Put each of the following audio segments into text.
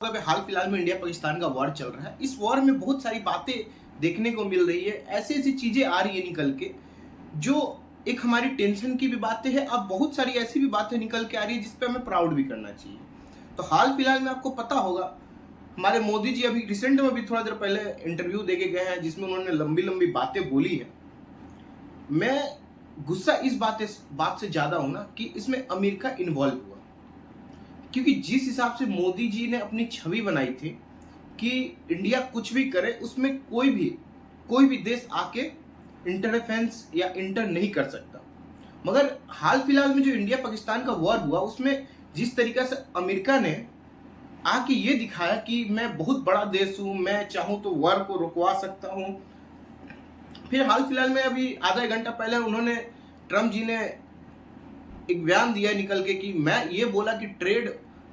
मतलब हाल फिलहाल में इंडिया पाकिस्तान का वॉर चल रहा है। इस वॉर में बहुत सारी बातें देखने को मिल रही है, ऐसी ऐसी चीजें आ रही है निकल के, जो एक हमारी टेंशन की भी बातें हैं। अब बहुत सारी ऐसी भी बातें निकल के आ रही है जिस पे हमें प्राउड भी करना चाहिए। तो हाल फिलहाल में आपको पता होगा, हमारे मोदी जी अभी रिसेंट में भी थोड़ा देर पहले इंटरव्यू देके गए हैं जिसमें उन्होंने लंबी लंबी बातें बोली है। मैं गुस्सा इस बात से ज्यादा हूं ना कि इसमें अमेरिका इन्वॉल्व हुआ, क्योंकि जिस हिसाब से मोदी जी ने अपनी छवि बनाई थी कि इंडिया कुछ भी करे उसमें कोई भी देश आके इंटरफेरेंस या इंटर नहीं कर सकता। मगर हाल फिलहाल में जो इंडिया पाकिस्तान का वॉर हुआ उसमें जिस तरीका से अमेरिका ने आके ये दिखाया कि मैं बहुत बड़ा देश हूं, मैं चाहूं तो वॉर को रुकवा सकता हूं। फिर हाल फिलहाल में अभी आधा एक घंटा पहले उन्होंने, ट्रम्प जी ने एक बयान दिया निकल के कि मैं ये बोला कि ट्रेड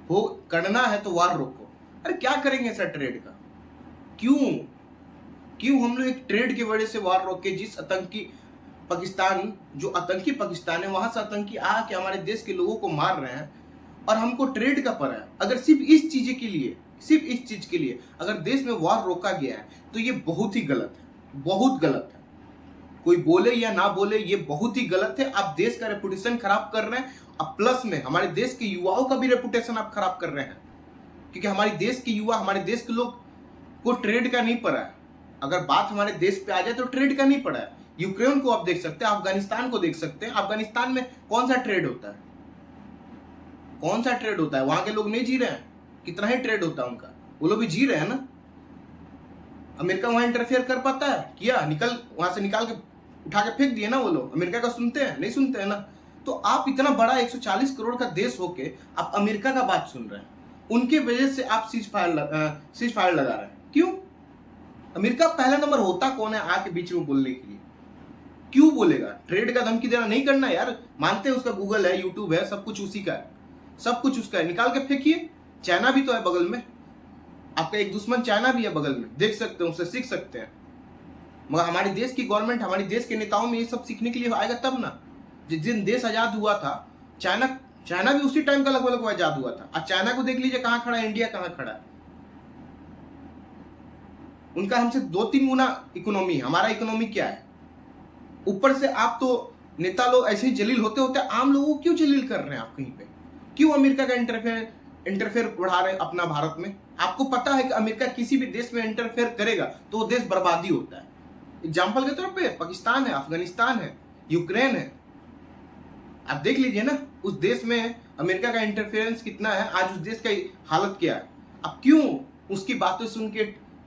हो करना है तो वार रोको। अरे क्या करेंगे सर ट्रेड का? क्यों क्यों हम लोग एक ट्रेड की वजह से वार रोके? जिस आतंकी पाकिस्तान, जो आतंकी पाकिस्तान है, वहां से आतंकी आके हमारे देश के लोगों को मार रहे हैं और हमको ट्रेड का पड़ा है। अगर सिर्फ इस चीज के लिए अगर देश में वार रोका गया है तो ये बहुत ही गलत है, बहुत गलत है। कोई बोले या ना बोले, ये बहुत ही गलत है। आप देश का रेपुटेशन खराब कर रहे हैं। अब प्लस में हमारे देश के युवाओं का भी रेपुटेशन आप खराब कर रहे हैं, क्योंकि हमारे देश के युवा, हमारे देश के लोग को ट्रेड का नहीं पड़ा है। अगर बात हमारे देश पे आ जाए तो ट्रेड का नहीं पड़ा है। यूक्रेन को आप देख सकते हैं, अफगानिस्तान को देख सकते हैं। अफगानिस्तान में कौन सा ट्रेड होता है? कौन सा ट्रेड होता है? वहां के लोग नहीं जी रहे हैं? कितना ही ट्रेड होता है उनका, वो लोग भी जी रहे हैं ना। अमेरिका वहां इंटरफेयर कर पाता है? किया, वहां से निकाल के उठा के फेंक दिए ना वो लोग। अमेरिका का सुनते हैं? नहीं सुनते हैं ना। तो आप इतना बड़ा 140 करोड़ का देश होके आप अमेरिका का बात सुन रहे हैं, उनके वजह से आप सीज फायर लगा रहे हैं। क्यों? अमेरिका पहला नंबर होता कौन है आके बीच में बोलने के लिए? क्यों बोलेगा? ट्रेड का धमकी देना नहीं करना यार। मानते हैं उसका गूगल है, यूट्यूब है, सब कुछ उसी का है, सब कुछ उसका है। निकाल के फेंकिए। चाइना भी तो है बगल में, आपका एक दुश्मन चाइना भी है बगल में, देख सकते हैं, उससे सीख सकते हैं। मगर हमारे देश की गवर्नमेंट, हमारे देश के नेताओं में ये सब सीखने के लिए आएगा तब ना। जिस दिन देश आजाद हुआ था, चाइना भी उसी टाइम का लगभग आजाद हुआ था। आज चाइना को देख लीजिए कहां खड़ा है, इंडिया कहां खड़ा है। उनका हमसे 2-3 गुना इकोनॉमी है, हमारा इकोनॉमी क्या है? ऊपर से आप तो नेता लोग ऐसे ही जलील होते होते आम लोगों को क्यों जलील कर रहे हैं आप कहीं पे? क्यों अमेरिका का इंटरफेयर बढ़ा रहे हैं अपना भारत में? आपको पता है कि अमेरिका किसी भी देश में इंटरफेयर करेगा तो वो देश बर्बादी होता है। एग्जाम्पल के तौर पे पाकिस्तान है, अफगानिस्तान है, यूक्रेन है। आप देख लीजिए ना, उस देश में अमेरिका का इंटरफेरेंस कितना है, आज उस देश का हालत क्या है। अब क्यों उसकी बातें सुन के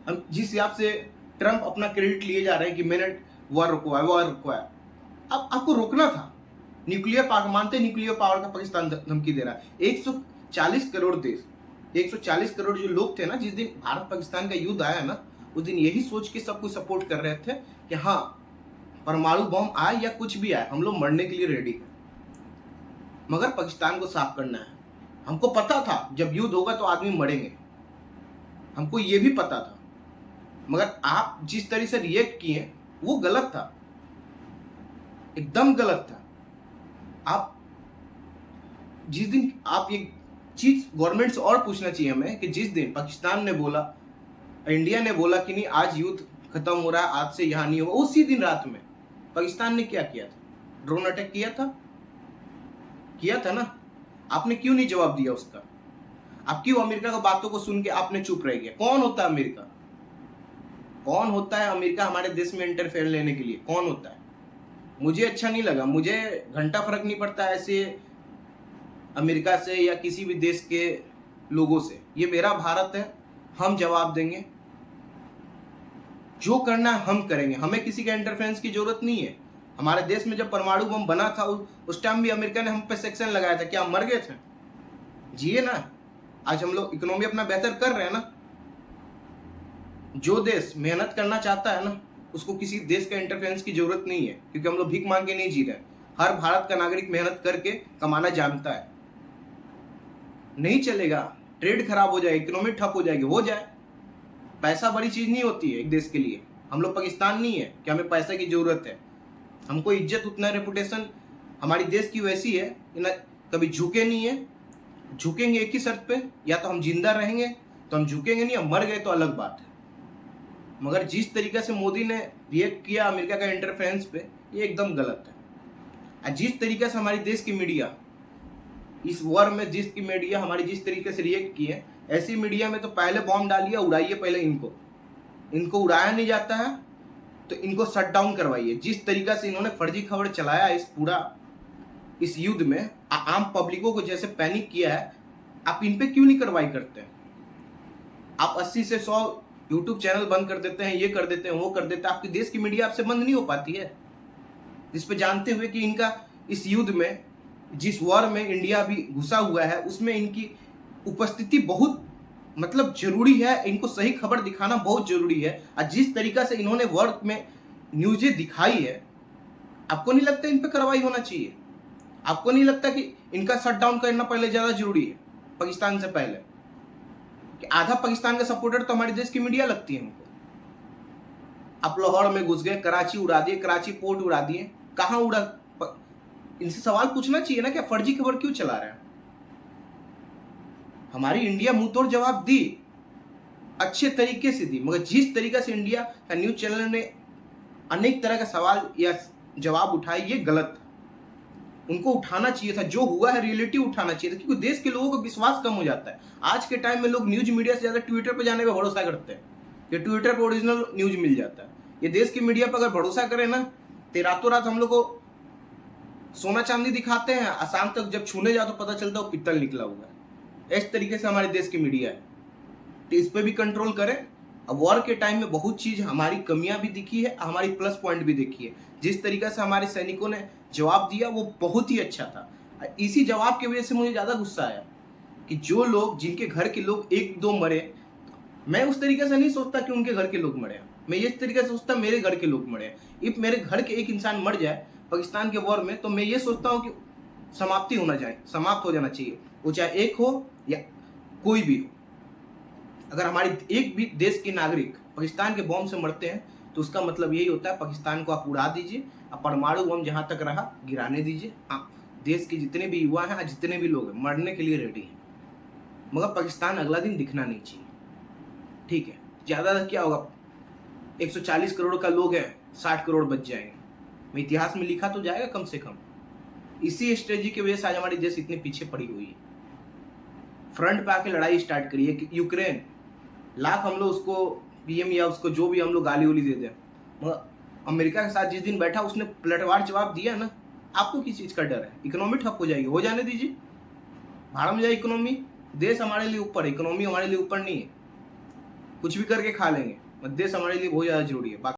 जिस हिसाब से ट्रम्प अपना क्रेडिट लिए जा रहे हैं कि मैंने वॉर रुकवाया। अब आपको रोकना था। न्यूक्लियर पावर, मानते न्यूक्लियर पावर का पाकिस्तान धमकी दे रहा है। 140 करोड़ देश, 140 करोड़ जो लोग थे ना, जिस दिन भारत पाकिस्तान का युद्ध आया ना, उस दिन यही सोच के सब कुछ सपोर्ट कर रहे थे कि हाँ, परमाणु बम आए या कुछ भी आए, हम लोग मरने के लिए रेडी हैं, मगर पाकिस्तान को साफ करना है। हमको पता था जब युद्ध होगा तो आदमी मरेंगे, हमको ये भी पता था। मगर आप जिस तरह से रिएक्ट किए वो गलत था, एकदम गलत था। आप जिस दिन, आप ये चीज गवर्नमेंट से और पूछना चाहिए हमें कि जिस दिन पाकिस्तान ने बोला, इंडिया ने बोला कि नहीं आज युद्ध खत्म हो रहा है, आज से यहां नहीं होगा, उसी दिन रात में पाकिस्तान ने क्या किया था? ड्रोन अटैक किया था ना। आपने क्यों नहीं जवाब दिया उसका? आप क्यों अमेरिका की बातों को सुन के आपने चुप रह गया? कौन होता है अमेरिका? कौन होता है अमेरिका हमारे देश में इंटरफेयर लेने के लिए? कौन होता है? मुझे अच्छा नहीं लगा। मुझे घंटा फर्क नहीं पड़ता ऐसे अमेरिका से या किसी भी देश के लोगों से। ये मेरा भारत है, हम जवाब देंगे, जो करना है हम करेंगे। हमें किसी का इंटरफेरेंस की जरूरत नहीं है। हमारे देश में जब परमाणु बम बना था उस टाइम भी अमेरिका ने हम पे सेक्शन लगाया था, क्या हम मर गए थे? जिए ना। आज हम लोग इकोनॉमी अपना बेहतर कर रहे हैं ना। जो देश मेहनत करना चाहता है ना, उसको किसी देश का इंटरफेरेंस की जरूरत नहीं है, क्योंकि हम लोग भीख मांग के नहीं जी रहे। हर भारत का नागरिक मेहनत करके कमाना जानता है। नहीं चलेगा, ट्रेड खराब हो जाए, इकोनॉमी ठप हो जाएगी, हो जाए। पैसा बड़ी चीज नहीं होती है एक देश के लिए। हम लोग पाकिस्तान नहीं है कि हमें पैसे की जरूरत है। हमको इज्जत, उतना रेपुटेशन हमारी देश की वैसी है कि ना कभी झुके नहीं है। झुकेंगे एक ही शर्त पे, या तो हम जिंदा रहेंगे तो हम झुकेंगे नहीं, हम मर गए तो अलग बात है। मगर जिस तरीके से मोदी ने रिएक्ट किया अमेरिका का इंटरफेरेंस पे, ये एकदम गलत है। और जिस तरीके से हमारी देश की मीडिया इस वॉर में हमारी जिस तरीके से रिएक्ट की है, ऐसी मीडिया में तो पहले बॉम्ब डालिए, उड़ाइए पहले इनको उड़ाया नहीं जाता है तो इनको शट डाउन करवाइए। जिस तरीका से इन्होंने फर्जी खबर चलाया इस युद्ध में, आम पब्लिकों को जैसे पैनिक किया है, आप इन पे क्यों नहीं कार्रवाई करते हैं? आप 80 से 100 यूट्यूब चैनल बंद कर देते हैं, ये कर देते हैं, वो कर देते हैं, आपकी देश की मीडिया आपसे बंद नहीं हो पाती है, जिस पे जानते हुए कि इनका इस युद्ध में, जिस वॉर में इंडिया भी घुसा हुआ है, उसमें इनकी उपस्थिति बहुत मतलब जरूरी है, इनको सही खबर दिखाना बहुत जरूरी है। और जिस तरीका से इन्होंने वर्ल्ड में न्यूज़ें दिखाई है, आपको नहीं लगता इन पे कार्रवाई होना चाहिए? आपको नहीं लगता कि इनका शट डाउन करना पहले ज्यादा जरूरी है पाकिस्तान से पहले? कि आधा पाकिस्तान का सपोर्टर तो हमारे देश की मीडिया लगती है हमको। आप लाहौर में घुस गए, कराची उड़ा दिए, कराची पोर्ट उड़ा दिए, कहां उड़ा? इनसे सवाल पूछना चाहिए ना, क्या फर्जी खबर क्यों चला रहे हैं? हमारी इंडिया मुंह तोड़ जवाब दी, अच्छे तरीके से दी, मगर जिस तरीके से इंडिया का न्यूज चैनल ने अनेक तरह का सवाल या जवाब उठाए, ये गलत था। उनको उठाना चाहिए था, जो हुआ है रियलिटी उठाना चाहिए था, क्योंकि देश के लोगों को विश्वास कम हो जाता है। आज के टाइम में लोग न्यूज मीडिया से ज्यादा ट्विटर पर जाने पर भरोसा करते हैं, ये ट्विटर पर ओरिजिनल न्यूज मिल जाता है। ये देश की मीडिया पर अगर भरोसा करें ना, तो रातों रात हम लोग को सोना चांदी दिखाते हैं, आसाम तक जब छूने जाओ तो पता चलता है वो पित्तल निकला हुआ है। इस तरीके से हमारे देश की मीडिया है, तो इस पर भी कंट्रोल करें। अब वॉर के टाइम में बहुत चीज हमारी कमियां भी दिखी है, हमारी प्लस पॉइंट भी देखी है। जिस तरीके से हमारे सैनिकों ने जवाब दिया वो बहुत ही अच्छा था। इसी जवाब की वजह से मुझे ज्यादा गुस्सा आया कि जो लोग, जिनके घर के लोग एक दो मरे, मैं उस तरीके से नहीं सोचता कि उनके घर के लोग मरे, मैं इस तरीके से सोचता मेरे घर के लोग मरे। इफ मेरे घर के एक इंसान मर जाए पाकिस्तान के वॉर में, तो मैं ये सोचता हूँ कि समाप्त हो जाना चाहिए, वो चाहे एक हो या कोई भी हो। अगर हमारी एक भी देश के नागरिक पाकिस्तान के बॉम्ब से मरते हैं, तो उसका मतलब यही होता है पाकिस्तान को आप उड़ा दीजिए, आप परमाणु बम जहां तक रहा गिराने दीजिए। आप देश के जितने भी युवा हैं, जितने भी लोग हैं, मरने के लिए रेडी हैं, मगर पाकिस्तान अगला दिन दिखना नहीं चाहिए। ठीक है, ज्यादा क्या होगा, 140 करोड़ का लोग है, 60 करोड़ बच जाएंगे, मैं इतिहास में लिखा तो जाएगा कम से कम। इसी स्ट्रेटजी की वजह से आज हमारी देश इतने पीछे पड़ी हुई है। फ्रंट पे आके लड़ाई स्टार्ट करिए कि यूक्रेन, लाख हम लोग उसको पीएम या उसको जो भी हम लोग गाली उली दे दें, मगर अमेरिका के साथ जिस दिन बैठा उसने पलटवार जवाब दिया ना। आपको किस चीज का डर है? इकोनॉमी ठप हो जाएगी, हो जाने दीजिए, भाड़ में जाए इकोनॉमी। देश हमारे लिए ऊपर है, इकोनॉमी हमारे लिए ऊपर नहीं है। कुछ भी करके खा लेंगे, देश हमारे लिए बहुत ज्यादा जरूरी है।